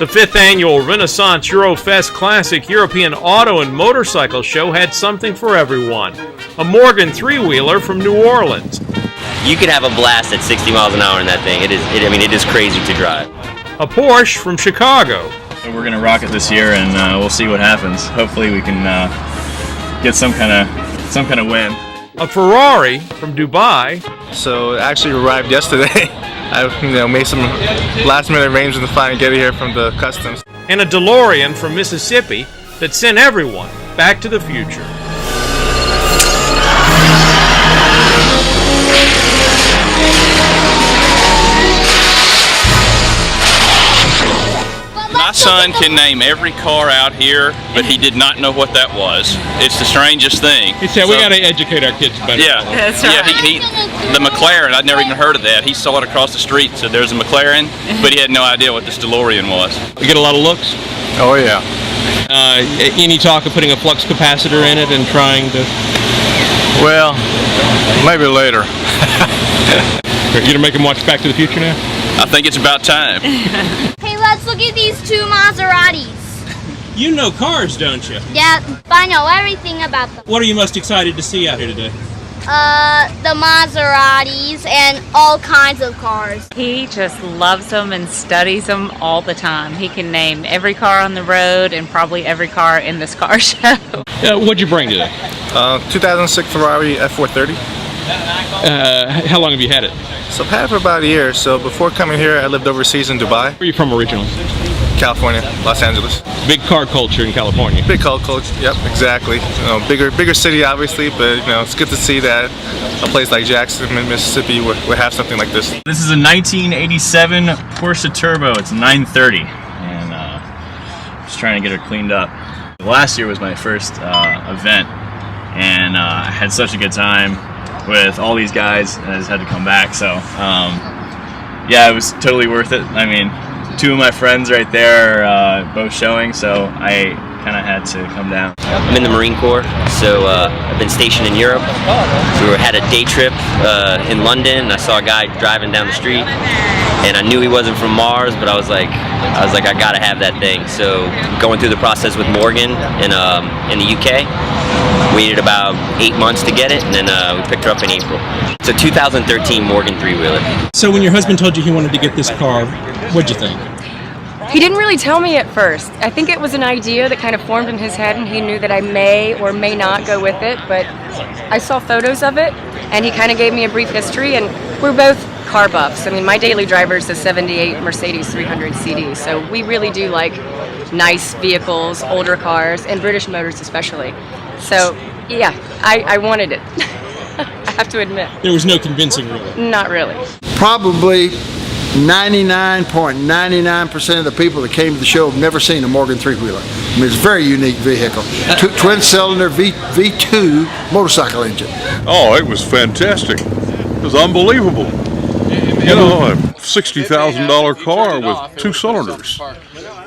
The 5th annual Renaissance Eurofest Classic European Auto and Motorcycle Show had something for everyone. A Morgan three-wheeler from New Orleans. You could have a blast at 60 miles an hour in that thing. It is crazy to drive. A Porsche from Chicago. So we're gonna rock it this year, and we'll see what happens. Hopefully, we can get some kind of win. A Ferrari from Dubai. So it actually arrived yesterday. I made some last-minute arrangements to finally get it here from the customs. And a DeLorean from Mississippi that sent everyone back to the future. My son can name every car out here, but he did not know what that was. It's the strangest thing. He said, we got to educate our kids better. Yeah, That's right. Yeah. The McLaren, I'd never even heard of that. He saw it across the street, so there's a McLaren, but he had no idea what this DeLorean was. We get a lot of looks. Oh yeah. Any talk of putting a flux capacitor in it and trying to... Well, maybe later. You're going to make them watch Back to the Future now? I think it's about time. Hey, let's look at these two Maseratis. You know cars, don't you? Yeah, I know everything about them. What are you most excited to see out here today? The Maseratis and all kinds of cars. He just loves them and studies them all the time. He can name every car on the road and probably every car in this car show. What'd you bring today? 2006 Ferrari F430. How long have you had it? So I've had it for about a year. So before coming here, I lived overseas in Dubai, Where are you from originally? California, Los Angeles. Big car culture in California. Big culture. Yep, exactly. Bigger city, obviously, but it's good to see that a place like Jackson, Mississippi, would have something like this. This is a 1987 Porsche Turbo. It's 930, and just trying to get her cleaned up. Last year was my first event, and I had such a good time with all these guys, and I just had to come back. So yeah, it was totally worth it. I mean, two of my friends right there are both showing, so I kind of had to come down. I'm in the Marine Corps, so I've been stationed in Europe. We had a day trip in London. I saw a guy driving down the street, and I knew he wasn't from Mars, but I was like, I gotta have that thing. So going through the process with Morgan in the UK, we needed about 8 months to get it, and then we picked her up in April. It's a 2013 Morgan three-wheeler. So when your husband told you he wanted to get this car, what'd you think? He didn't really tell me at first. I think it was an idea that kind of formed in his head, and he knew that I may or may not go with it, but I saw photos of it, and he kind of gave me a brief history, and we're both car buffs. I mean, my daily driver is a 78 Mercedes 300 CD, so we really do like nice vehicles, older cars, and British Motors especially. So, yeah, I wanted it. I have to admit. There was no convincing, really. Not really. Probably 99.99% of the people that came to the show have never seen a Morgan three-wheeler. I mean, it's a very unique vehicle. Twin-cylinder V2 motorcycle engine. Oh, it was fantastic. It was unbelievable. You know, a $60,000 car with 2 cylinders.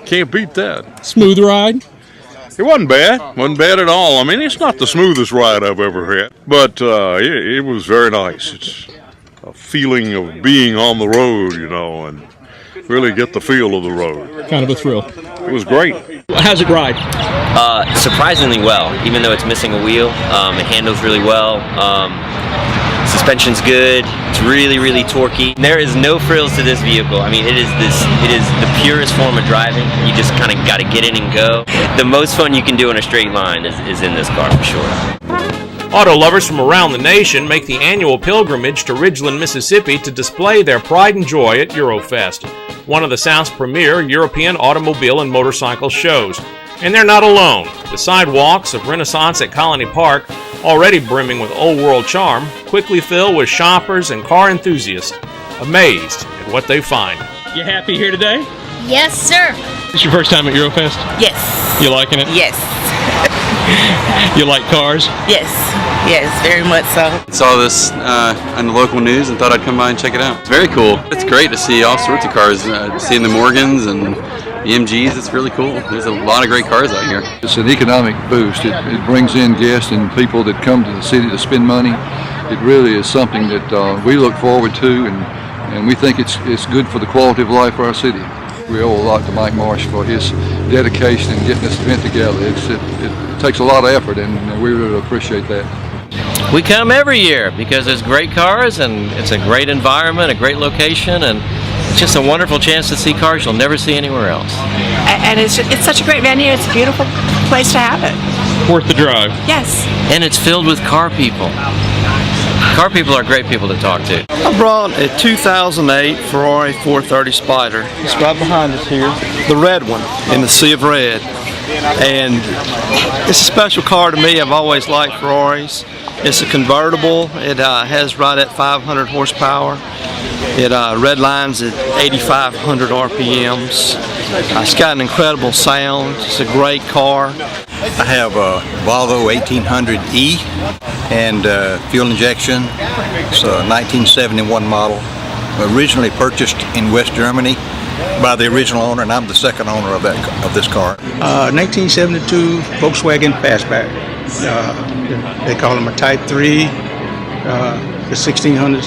Can't beat that. Smooth ride? It wasn't bad. Wasn't bad at all. I mean, it's not the smoothest ride I've ever had, but it was very nice. It's a feeling of being on the road, and really get the feel of the road. Kind of a thrill. It was great. How's it ride? Surprisingly well, even though it's missing a wheel. It handles really well. Suspension's good. It's really, really torquey. There is no frills to this vehicle. I mean, it is the purest form of driving. You just kind of got to get in and go. The most fun you can do in a straight line is in this car for sure. Auto lovers from around the nation make the annual pilgrimage to Ridgeland, Mississippi to display their pride and joy at Eurofest, one of the South's premier European automobile and motorcycle shows. And they're not alone. The sidewalks of Renaissance at Colony Park, already brimming with old-world charm, quickly fill with shoppers and car enthusiasts, amazed at what they find. You happy here today? Yes, sir. It's your first time at Eurofest? Yes. You liking it? Yes. You like cars? Yes. Yes, very much so. Saw this on the local news and thought I'd come by and check it out. It's very cool. It's great to see all sorts of cars, seeing the Morgans and the MGs. It's really cool. There's a lot of great cars out here. It's an economic boost. It brings in guests and people that come to the city to spend money. It really is something that we look forward to, and we think it's good for the quality of life for our city. We owe a lot to Mike Marsh for his dedication in getting this event together. It takes a lot of effort, and we really appreciate that. We come every year because there's great cars and it's a great environment, a great location, and it's just a wonderful chance to see cars you'll never see anywhere else. And it's such a great venue. It's a beautiful place to have it. Worth the drive. Yes. And it's filled with car people. Car people are great people to talk to. I brought a 2008 Ferrari 430 Spider. It's right behind us here. The red one in the sea of red. And it's a special car to me. I've always liked Ferraris. It's a convertible. It has right at 500 horsepower. It redlines at 8,500 RPMs. It's got an incredible sound. It's a great car. I have a Volvo 1800E and fuel injection. It's a 1971 model, originally purchased in West Germany by the original owner, and I'm the second owner of this car. 1972 Volkswagen Fastback. They call them a Type 3, the 1600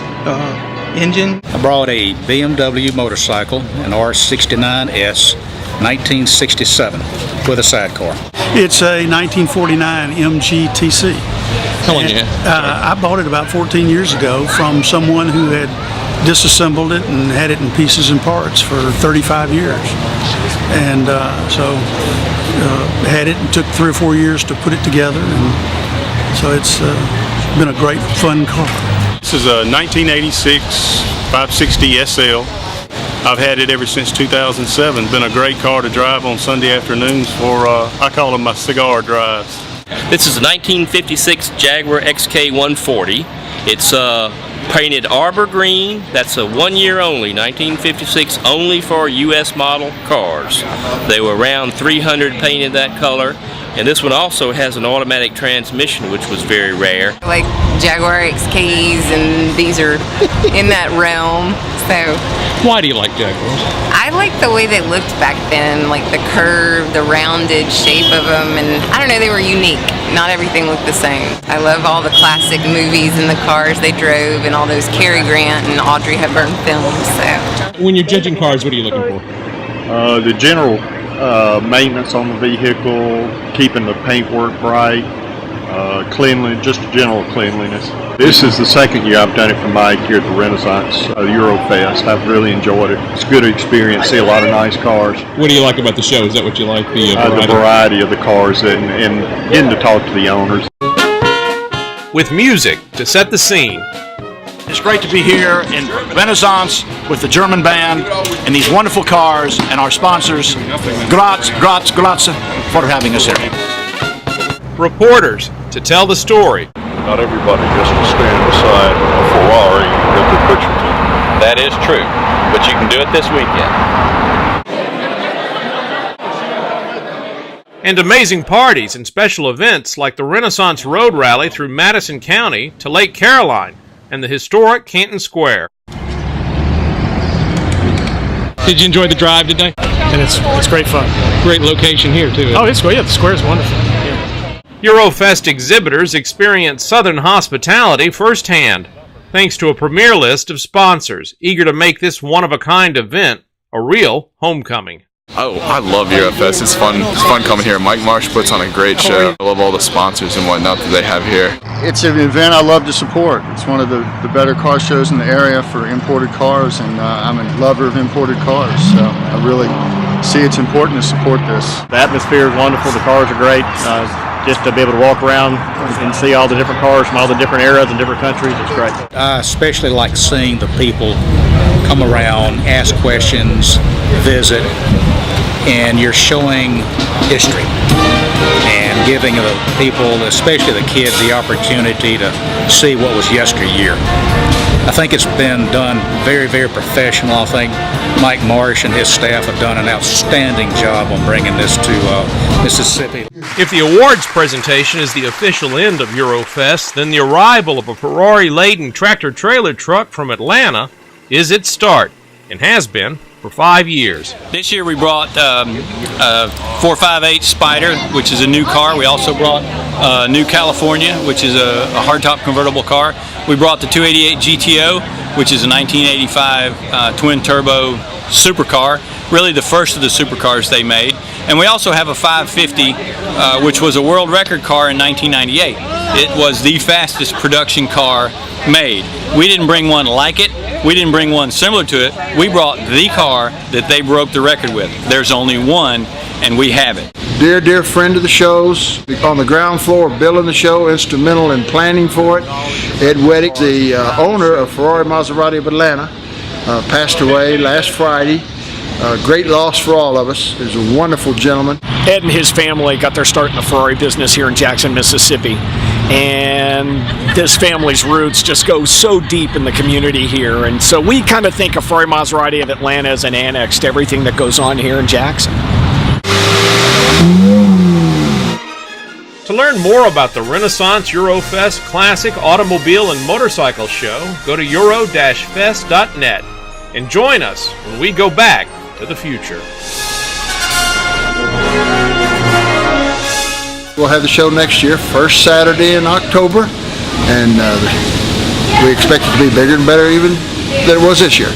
engine. I brought a BMW motorcycle, an R69S, 1967, with a sidecar. It's a 1949 MG TC. How long you had? I bought it about 14 years ago from someone who had disassembled it and had it in pieces and parts for 35 years. And so had it and took 3 or 4 years to put it together. And so it's been a great, fun car. This is a 1986 560 SL. I've had it ever since 2007. Been a great car to drive on Sunday afternoons for, I call them my cigar drives. This is a 1956 Jaguar XK140. It's painted arbor green. That's a 1 year only, 1956, only for U.S. model cars. They were around 300 painted that color. And this one also has an automatic transmission, which was very rare. Like Jaguar XKs, and these are in that realm. So why do you like Jaguars? I like the way they looked back then, like the curve, the rounded shape of them, and I don't know, they were unique. Not everything looked the same. I love all the classic movies and the cars they drove, and all those Cary Grant and Audrey Hepburn films. So when you're judging cars, what are you looking for? The general maintenance on the vehicle, keeping the paintwork bright, cleanliness, just general cleanliness. This is the second year I've done it for Mike here at the Renaissance Eurofest. I've really enjoyed it. It's a good experience, see a lot of nice cars. What do you like about the show? Is that what you like? The variety of the cars and getting to talk to the owners. With music to set the scene. It's great to be here in Renaissance with the German band and these wonderful cars and our sponsors. Graz for having us here. Reporters to tell the story. Not everybody gets to stand beside a Ferrari and get their picture taken. That is true, but you can do it this weekend. And amazing parties and special events like the Renaissance Road Rally through Madison County to Lake Caroline and the historic Canton Square. Did you enjoy the drive today? And it's great fun. Great location here too. Oh, it's great. Yeah, the square is wonderful. Yeah. Eurofest exhibitors experience Southern hospitality firsthand, thanks to a premier list of sponsors eager to make this one-of-a-kind event a real homecoming. Oh, I love Eurofest. It's fun. It's fun coming here. Mike Marsh puts on a great show. I love all the sponsors and whatnot that they have here. It's an event I love to support. It's one of the better car shows in the area for imported cars, and I'm a lover of imported cars, so I really see it's important to support this. The atmosphere is wonderful. The cars are great. Just to be able to walk around and see all the different cars from all the different eras and different countries, it's great. I especially like seeing the people come around, ask questions, visit, and you're showing history and giving the people, especially the kids, the opportunity to see what was yesteryear. I think it's been done very, very professional. I think Mike Marsh and his staff have done an outstanding job on bringing this to Mississippi. If the awards presentation is the official end of Eurofest, then the arrival of a Ferrari-laden tractor-trailer truck from Atlanta is its start, and has been for 5 years. This year we brought a 458 Spider, which is a new car. We also brought New California, which is a hardtop convertible car. We brought the 288 GTO, which is a 1985 twin-turbo supercar, really the first of the supercars they made. And we also have a 550, which was a world record car in 1998. It was the fastest production car made. We didn't bring one like it. We didn't bring one similar to it. We brought the car that they broke the record with. There's only one, and we have it. Dear friend of the shows, on the ground floor building the show, instrumental in planning for it. Ed Weddick, the owner of Ferrari Maserati of Atlanta, passed away last Friday. Great loss for all of us. He was a wonderful gentleman. Ed and his family got their start in the Ferrari business here in Jackson, Mississippi. And this family's roots just go so deep in the community here. And so we kind of think of Ferrari Maserati of Atlanta as an annex to everything that goes on here in Jackson. To learn more about the Renaissance Eurofest Classic Automobile and Motorcycle Show, go to euro-fest.net and join us when we go back to the future. We'll have the show next year, first Saturday in October, and we expect it to be bigger and better even than it was this year.